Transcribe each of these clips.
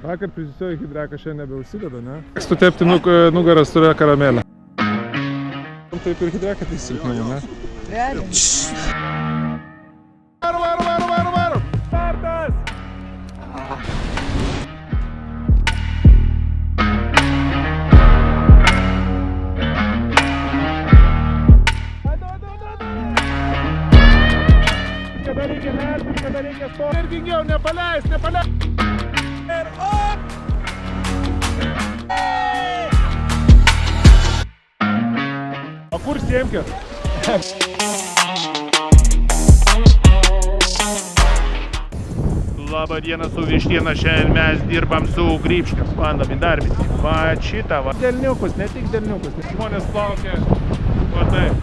Vakar prisisiojo hidreką, šiandien nebeužsideda, ne? Mėgstu tepti nugarą stovę karamelę. Taip ir hidreką tai silpnai, ne? Realiai. Varu! Startas! Kada reikia vertinti, kada reikia stoti. Energingiau, nepaleis! Ir op! O kur Siemkės? Labą dieną su vištiena, šiandien mes dirbam su grybšniu. Bandom įdarbinti. Va šitą va. Delniukus, ne tik delniukus. Žmonės plaukia. Va taip.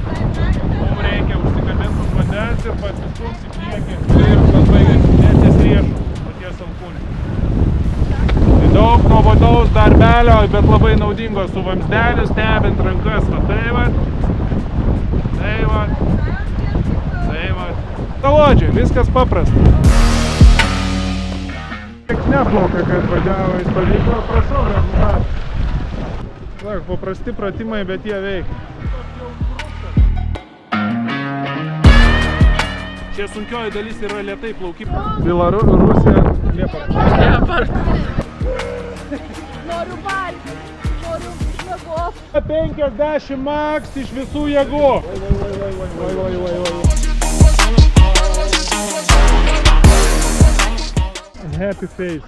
Mums reikia užsikabinti už vandens ir pasistumti į priekį. Ir pasbaigiant netės riešų, paties alkūnį. Tai daug nuobodaus darbelio, bet labai naudingo su vamsdeliu, stebint rankas. Va tai va. Tai va. Tai va. Talodžiai, viskas paprasta. Neplaukia, kad važiavo, jis pavyko, prašau rezultatą. Sak, paprasti pratimai, bet jie veikia. Čia sunkioji dalis yra lėtai plaukimas. Rusija, Liepart. Noriu valgyti, noriu jėgos. 50 max iš visų jėgų. Happy face.